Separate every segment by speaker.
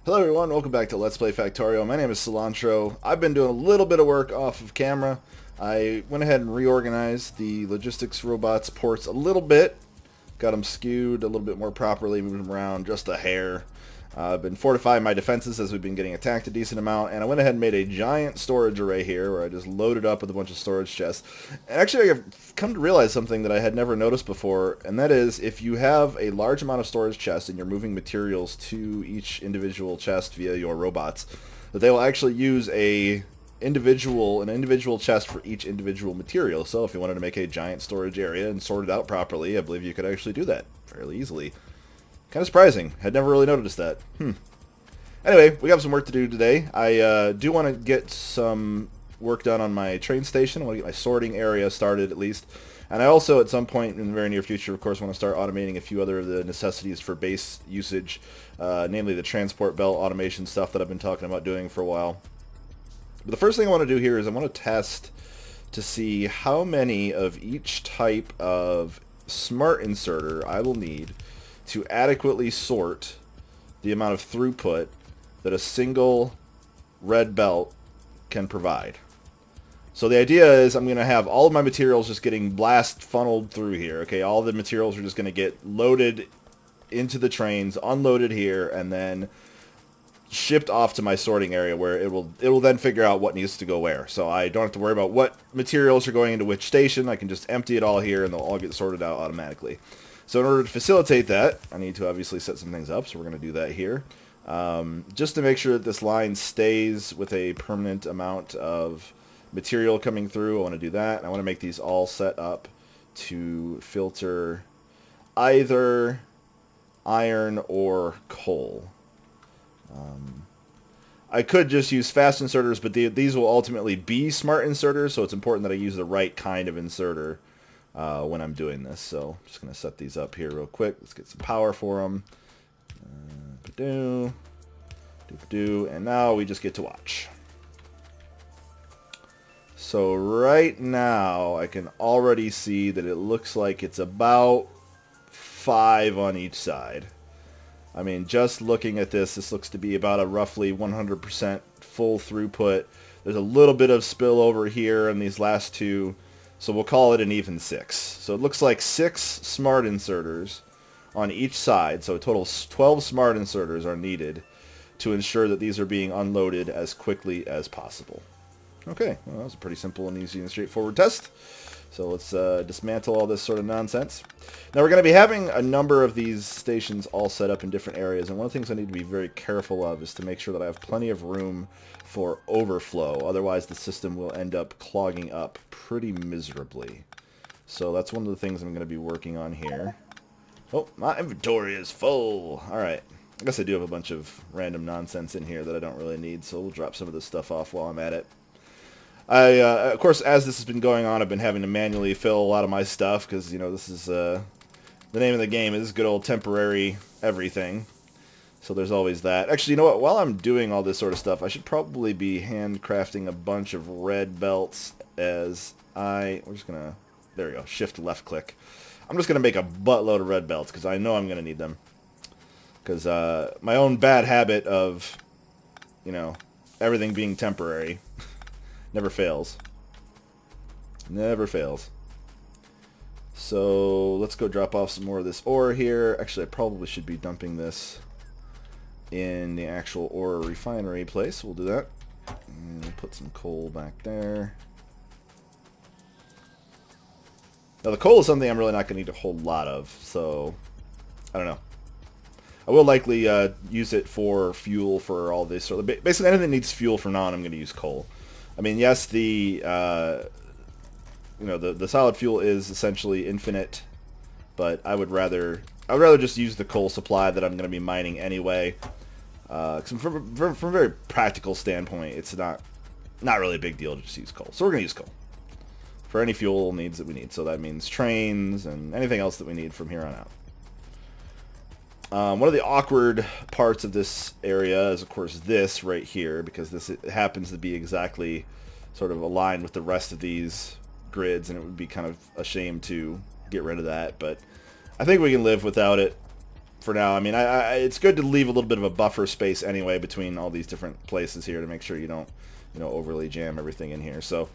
Speaker 1: Hello everyone, welcome back to Let's Play Factorio. My name is Cilantro. I've been doing a little bit of work off of camera. I went ahead and reorganized the logistics robots ports a little bit. Got them skewed a little bit more properly, moved them around just a hair. I've been fortifying my defenses as we've been getting attacked a decent amount, and I went ahead and made a giant storage array here where I just loaded up with a bunch of storage chests. And actually, I've come to realize something that I had never noticed before, and that is if you have a large amount of storage chests and you're moving materials to each individual chest via your robots, that they will actually use an individual chest for each individual material. So if you wanted to make a giant storage area and sort it out properly, I believe you could actually do that fairly easily. Kind of surprising. Had never really noticed that. Anyway, we got some work to do today. I do want to get some work done on my train station. I want to get my sorting area started at least. And I also, at some point in the very near future, of course, want to start automating a few other of the necessities for base usage, namely the transport belt automation stuff that I've been talking about doing for a while. But the first thing I want to do here is I want to test to see how many of each type of smart inserter I will need to adequately sort the amount of throughput that a single red belt can provide. So the idea is I'm going to have all of my materials just getting blast funneled through here. Okay, all the materials are just going to get loaded into the trains, unloaded here, and then shipped off to my sorting area where it will then figure out what needs to go where. So I don't have to worry about what materials are going into which station. I can just empty it all here and they'll all get sorted out automatically. So in order to facilitate that, I need to obviously set some things up, so we're going to do that here. Just to make sure that this line stays with a permanent amount of material coming through, I want to do that. And I want to make these all set up to filter either iron or coal. I could just use fast inserters, but these will ultimately be smart inserters, so it's important that I use the right kind of inserter when I'm doing this. So I'm just going to set these up here real quick. Let's get some power for them. And now we just get to watch. So right now I can already see that it looks like it's about 5 on each side. I mean, just looking at this looks to be about a roughly 100% full throughput. There's a little bit of spillover here in these last two, so we'll call it an even 6. So it looks like 6 smart inserters on each side, so a total of 12 smart inserters are needed to ensure that these are being unloaded as quickly as possible. Okay, well, that was a pretty simple and easy and straightforward test. So let's dismantle all this sort of nonsense. Now we're going to be having a number of these stations all set up in different areas, and one of the things I need to be very careful of is to make sure that I have plenty of room for overflow. Otherwise the system will end up clogging up pretty miserably. So that's one of the things I'm going to be working on here. Oh, my inventory is full. Alright. I guess I do have a bunch of random nonsense in here that I don't really need, so we'll drop some of this stuff off while I'm at it. Of course, as this has been going on, I've been having to manually fill a lot of my stuff because, you know, this is the name of the game is good old temporary everything. So there's always that. Actually, you know what? While I'm doing all this sort of stuff, I should probably be handcrafting a bunch of red belts as we're just going to, there we go, shift left click. I'm just going to make a buttload of red belts because I know I'm going to need them. Because my own bad habit of, you know, everything being temporary never fails. Never fails. So let's go drop off some more of this ore here. Actually, I probably should be dumping this in the actual ore refinery place. We'll do that. And we'll put some coal back there. Now the coal is something I'm really not going to need a whole lot of, so I don't know. I will likely use it for fuel for all this sort of... Basically anything that needs fuel from now on, I'm going to use coal. I mean, yes, the solid fuel is essentially infinite, but I would rather just use the coal supply that I'm going to be mining anyway. From a very practical standpoint, it's not really a big deal to just use coal. So we're going to use coal for any fuel needs that we need. So that means trains and anything else that we need from here on out. One of the awkward parts of this area is, of course, this right here, because this happens to be exactly sort of aligned with the rest of these grids, and it would be kind of a shame to get rid of that, but I think we can live without it for now. I mean, it's good to leave a little bit of a buffer space anyway between all these different places here to make sure you don't, overly jam everything in here. So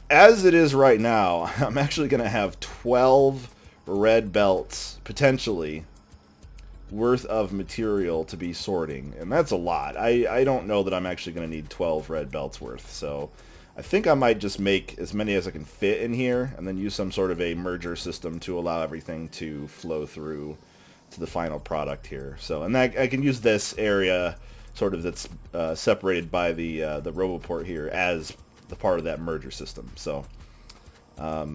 Speaker 1: as it is right now, I'm actually going to have 12 red belts, potentially, worth of material to be sorting. And that's a lot. I don't know that I'm actually going to need 12 red belts worth. So I think I might just make as many as I can fit in here and then use some sort of a merger system to allow everything to flow through to the final product here. So, and I can use this area sort of that's separated by the RoboPort here as the part of that merger system. So I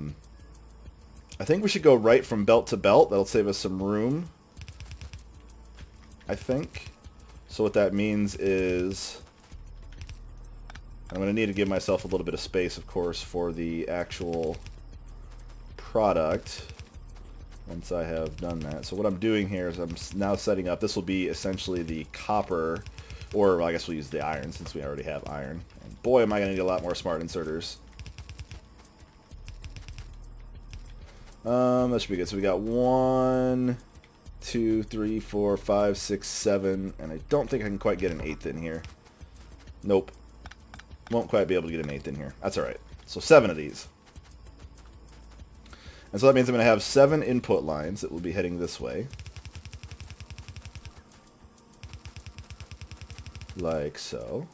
Speaker 1: think we should go right from belt to belt. That'll save us some room, I think. So what that means is I'm going to need to give myself a little bit of space, of course, for the actual product once I have done that. So what I'm doing here is I'm now setting up, this will be essentially the copper, or well, I guess we'll use the iron since we already have iron. And boy, am I going to need a lot more smart inserters. That should be good. So we got 1, 2, 3, 4, 5, 6, 7, and I don't think I can quite get an 8th in here. Nope. Won't quite be able to get an 8th in here. That's alright. So 7 of these. And so that means I'm going to have 7 input lines that will be heading this way. Like so.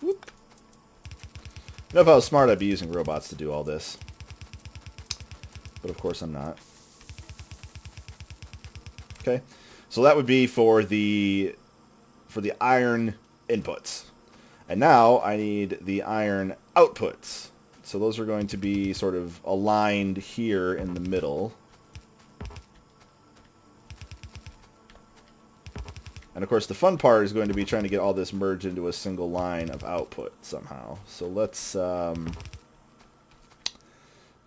Speaker 1: Whoop. You know, if I was smart, I'd be using robots to do all this. But of course I'm not. Okay. So that would be for the iron inputs. And now I need the iron outputs. So those are going to be sort of aligned here in the middle. And of course the fun part is going to be trying to get all this merged into a single line of output somehow. So let's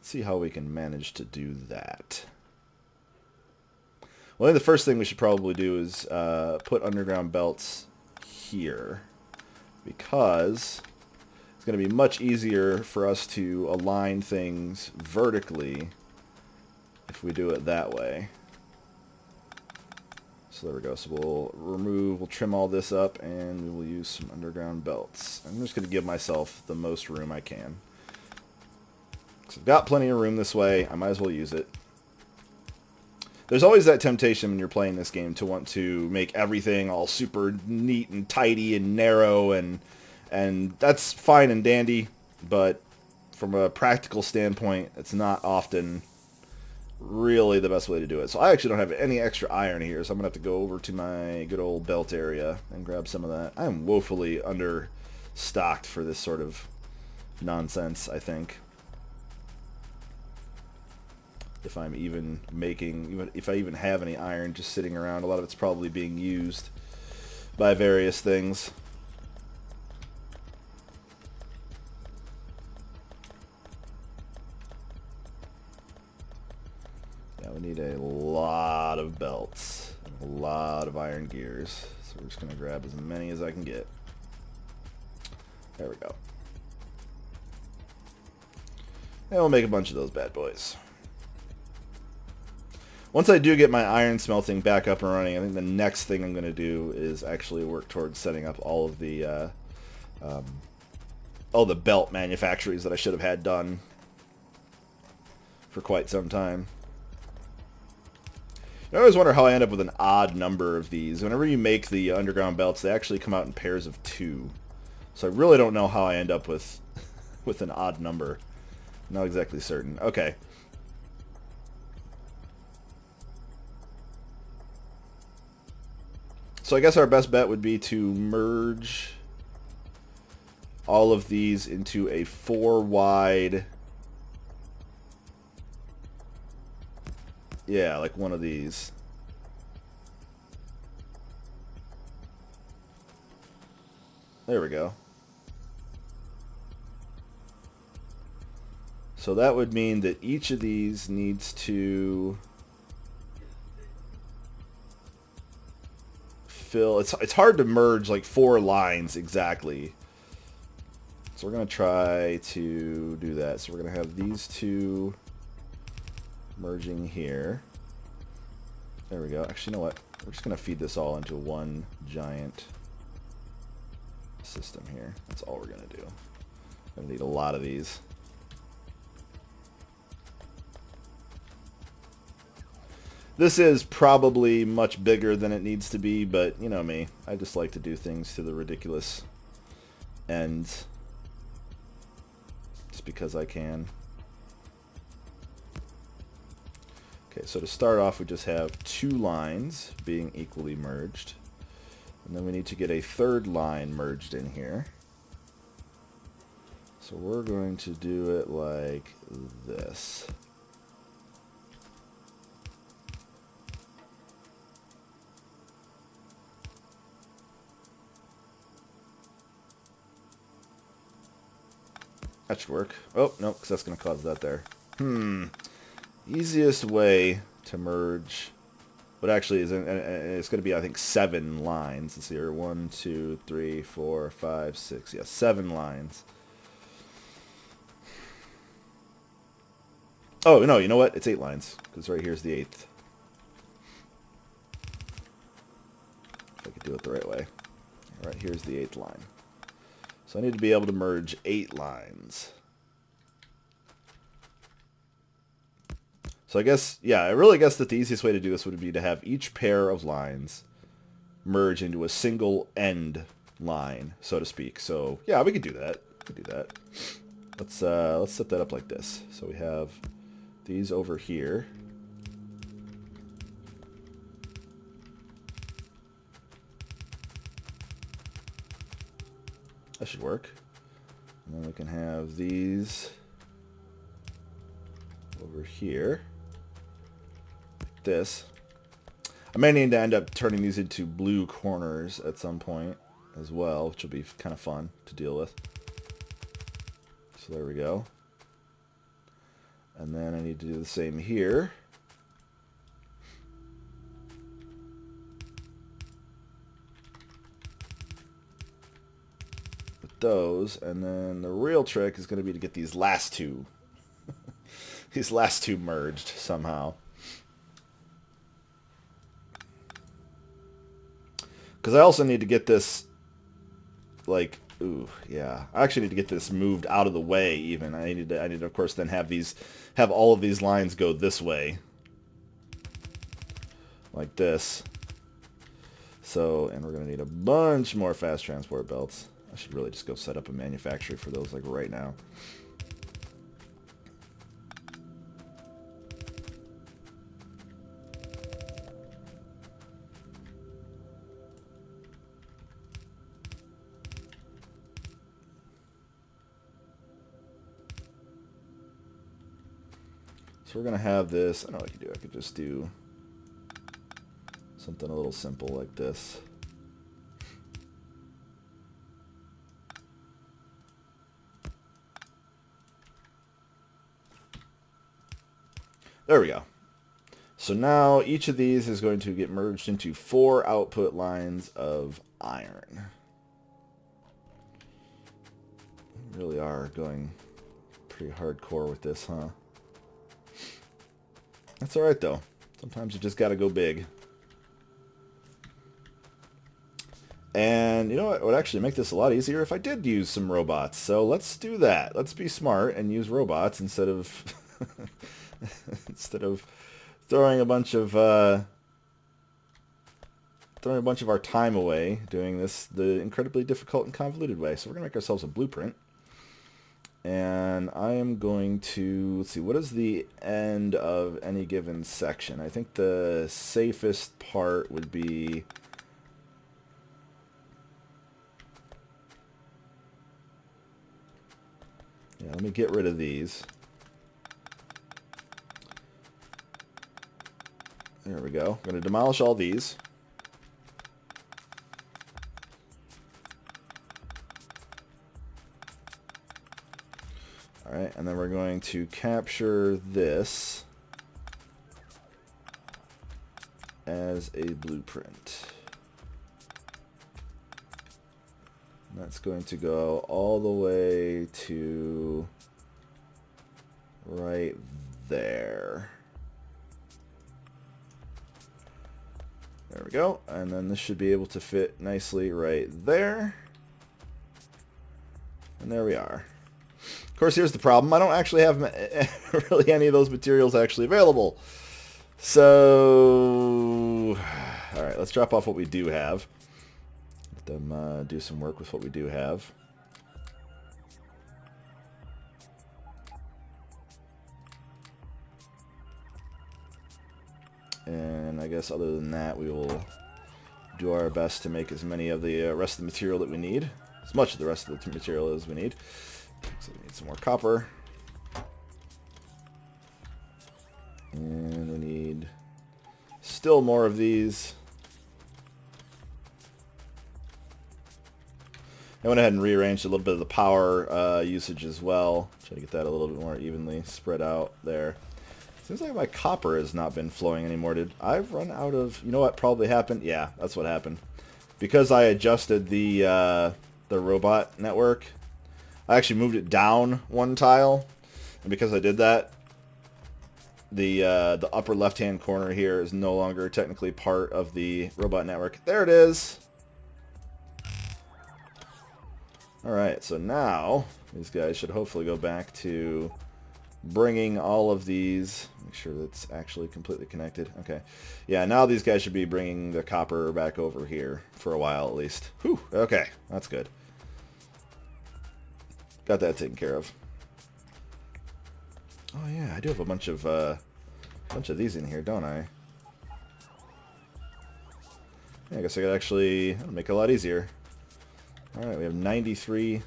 Speaker 1: see how we can manage to do that. Well, I think the first thing we should probably do is put underground belts here, because it's going to be much easier for us to align things vertically if we do it that way. So there we go. So we'll trim all this up, and we will use some underground belts. I'm just going to give myself the most room I can. So I've got plenty of room this way. I might as well use it. There's always that temptation when you're playing this game to want to make everything all super neat and tidy and narrow, and that's fine and dandy, but from a practical standpoint, it's not often really the best way to do it. So I actually don't have any extra iron here, so I'm going to have to go over to my good old belt area and grab some of that. I am woefully understocked for this sort of nonsense, I think. If I'm even making, if I even have any iron just sitting around, a lot of it's probably being used by various things. Yeah, we need a lot of belts, and a lot of iron gears. So we're just going to grab as many as I can get. There we go. And we'll make a bunch of those bad boys. Once I do get my iron smelting back up and running, I think the next thing I'm going to do is actually work towards setting up all of the belt manufactories that I should have had done for quite some time. I always wonder how I end up with an odd number of these. Whenever you make the underground belts, they actually come out in pairs of 2. So I really don't know how I end up with an odd number. Not exactly certain. Okay. So I guess our best bet would be to merge all of these into a 4 wide, yeah, like one of these. There we go. So that would mean that each of these needs to fill. It's hard to merge like 4 lines exactly. So we're going to try to do that. So we're going to have these two merging here. There we go. Actually, you know what? We're just going to feed this all into one giant system here. That's all we're going to do. Going to need a lot of these. This is probably much bigger than it needs to be, but you know me. I just like to do things to the ridiculous end. Just because I can. Okay, so to start off, we just have 2 lines being equally merged. And then we need to get a third line merged in here. So we're going to do it like this. That should work. Oh, no, because that's going to cause that there. Easiest way to merge, but actually is it's going to be, I think, 7 lines. Let's see here. 1, 2, 3, 4, 5, 6. Yeah, 7 lines. Oh, no, you know what? It's 8 lines, because right here's the 8th. If I could do it the right way. Right here's the 8th line. So I need to be able to merge 8 lines. So I guess, yeah, I really guess that the easiest way to do this would be to have each pair of lines merge into a single end line, so to speak. So yeah, we could do that. We could do that. Let's set that up like this. So we have these over here. That should work. And then we can have these over here. Like this. I may need to end up turning these into blue corners at some point as well, which will be kind of fun to deal with. So there we go. And then I need to do the same here. Those, and then the real trick is going to be to get these last two these last two merged somehow, because I also need to get this, like, ooh, yeah, I actually need to get this moved out of the way. Even I need to of course then have all of these lines go this way like this. So, and we're going to need a bunch more fast transport belts. I should really just go set up a manufacturer for those, like, right now. So we're going to have this. I don't know what I could do. I could just do something a little simple like this. There we go. So now each of these is going to get merged into 4 output lines of iron. We really are going pretty hardcore with this, huh? That's alright though. Sometimes you just gotta go big. And you know what would actually make this a lot easier if I did use some robots. So let's do that. Let's be smart and use robots instead of instead of throwing a bunch of our time away doing this the incredibly difficult and convoluted way. So we're gonna make ourselves a blueprint. And I am going to, let's see, what is the end of any given section? I think the safest part would be, yeah, let me get rid of these. There we go. I'm going to demolish all these. Alright, and then we're going to capture this as a blueprint. That's going to go all the way to right there. There we go. And then this should be able to fit nicely right there. And there we are. Of course, here's the problem. I don't actually have really any of those materials actually available. So, all right, let's drop off what we do have. Let them do some work with what we do have. And I guess other than that, we will do our best to make as many of the rest of the material that we need. As much of the rest of the material as we need. So we need some more copper. And we need still more of these. I went ahead and rearranged a little bit of the power usage as well. Try to get that a little bit more evenly spread out there. Seems like my copper has not been flowing anymore. Did I run out of... You know what probably happened? Yeah, that's what happened. Because I adjusted the robot network, I actually moved it down one tile. And because I did that, the upper left-hand corner here is no longer technically part of the robot network. There it is! Alright, so now these guys should hopefully go back to bringing all of these. Make sure that's actually completely connected. Okay. Yeah, now these guys should be bringing the copper back over here for a while at least. Whew, okay, that's good. Got that taken care of. Oh yeah, I do have a bunch of these in here, don't I? Yeah, I guess I could actually make it a lot easier. Alright, we have 93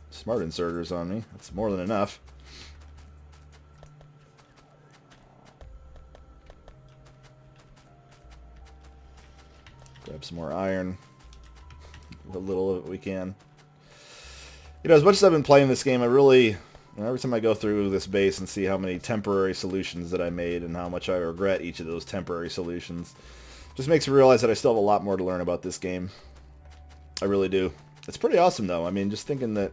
Speaker 1: smart inserters on me. That's more than enough. Grab some more iron. A little of it we can. You know, as much as I've been playing this game, I really... every time I go through this base and see how many temporary solutions that I made and how much I regret each of those temporary solutions, just makes me realize that I still have a lot more to learn about this game. I really do. It's pretty awesome, though. I mean, just thinking that,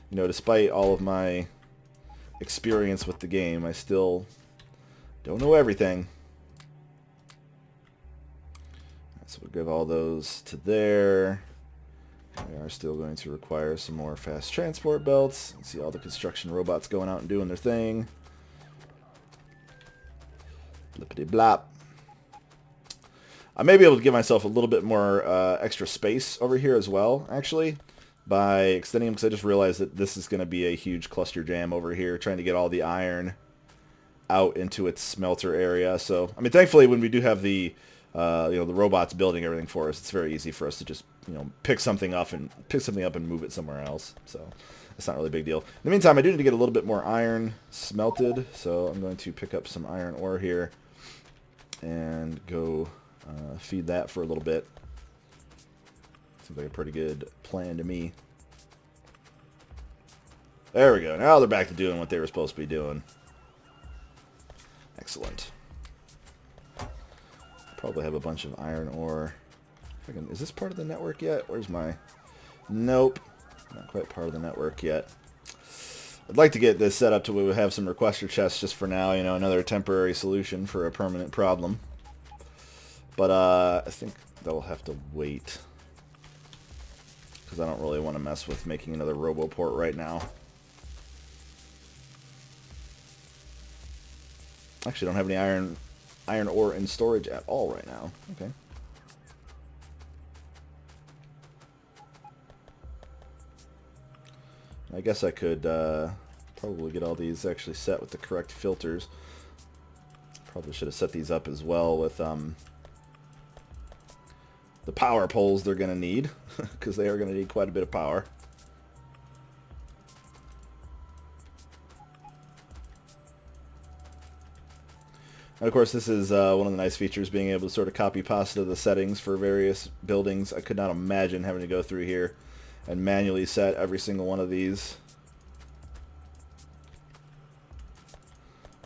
Speaker 1: you know, despite all of my experience with the game, I still don't know everything. So we'll give all those to there. We are still going to require some more fast transport belts. See all the construction robots going out and doing their thing. Blippity blop. I may be able to give myself a little bit more extra space over here as well, actually, by extending them, because I just realized that this is going to be a huge cluster jam over here, trying to get all the iron out into its smelter area. So, I mean, thankfully, when we do have the you know, the robots building everything for us, it's very easy for us to just, you know, pick something up and move it somewhere else. So it's not really a big deal. In the meantime, I do need to get a little bit more iron smelted, so I'm going to pick up some iron ore here and go feed that for a little bit. Seems like a pretty good plan to me. There we go. Now they're back to doing what they were supposed to be doing. Excellent. Probably have a bunch of iron ore. Is this part of the network yet? Where's my... Nope. Not quite part of the network yet. I'd like to get this set up to where we have some requester chests just for now. You know, another temporary solution for a permanent problem. But I think that'll have to wait. Because I don't really want to mess with making another RoboPort right now. Actually, I don't have any iron ore in storage at all right now. Okay. I guess I could probably get all these actually set with the correct filters. Probably should have set these up as well with the power poles they're going to need, because they are going to need quite a bit of power. And of course, this is one of the nice features, being able to sort of copy pasta the settings for various buildings. I could not imagine having to go through here and manually set every single one of these.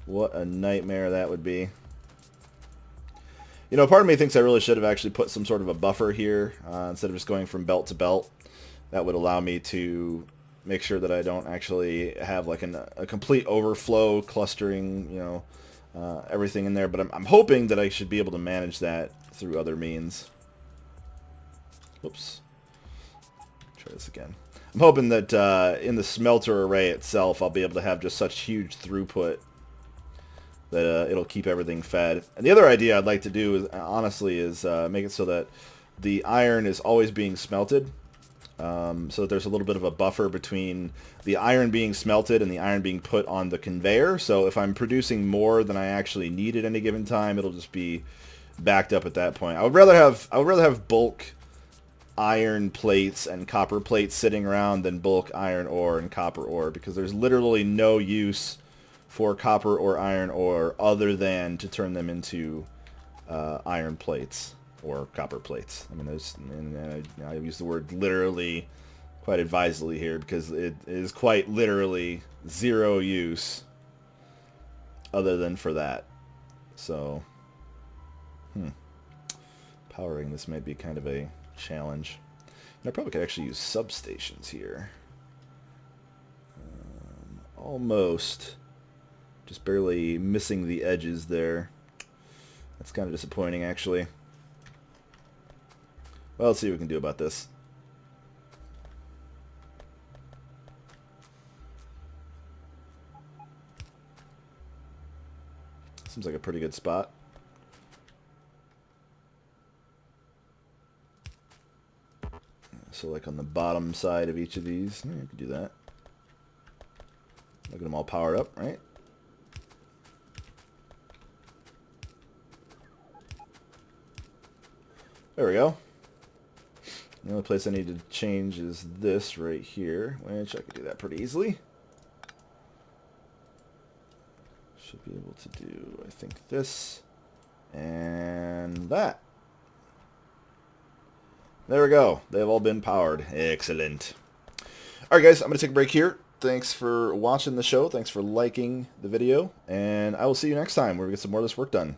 Speaker 1: What a nightmare that would be. You know, part of me thinks I really should have actually put some sort of a buffer here instead of just going from belt to belt. That would allow me to make sure that I don't actually have like a complete overflow clustering, you know, everything in there. But I'm hoping that I should be able to manage that through other means. Oops. Try this again. I'm hoping that in the smelter array itself, I'll be able to have just such huge throughput that it'll keep everything fed. And the other idea I'd like to do, is, honestly, is make it so that the iron is always being smelted. So that there's a little bit of a buffer between the iron being smelted and the iron being put on the conveyor. So if I'm producing more than I actually need at any given time, it'll just be backed up at that point. I would rather have bulk iron plates and copper plates sitting around than bulk iron ore and copper ore, because there's literally no use for copper or iron ore other than to turn them into iron plates or copper plates. I mean, and I use the word literally quite advisedly here, because it is quite literally zero use other than for that. So, powering this might be kind of a challenge. And I probably could actually use substations here. Almost. Just barely missing the edges there. That's kind of disappointing, actually. Well, let's see what we can do about this. Seems like a pretty good spot. So like on the bottom side of each of these, yeah, I could do that. Look at them all powered up, right? There we go. The only place I need to change is this right here, which I could do that pretty easily. Should be able to do, I think, this and that. There we go. They've all been powered. Excellent. Alright guys, I'm going to take a break here. Thanks for watching the show. Thanks for liking the video. And I will see you next time where we get some more of this work done.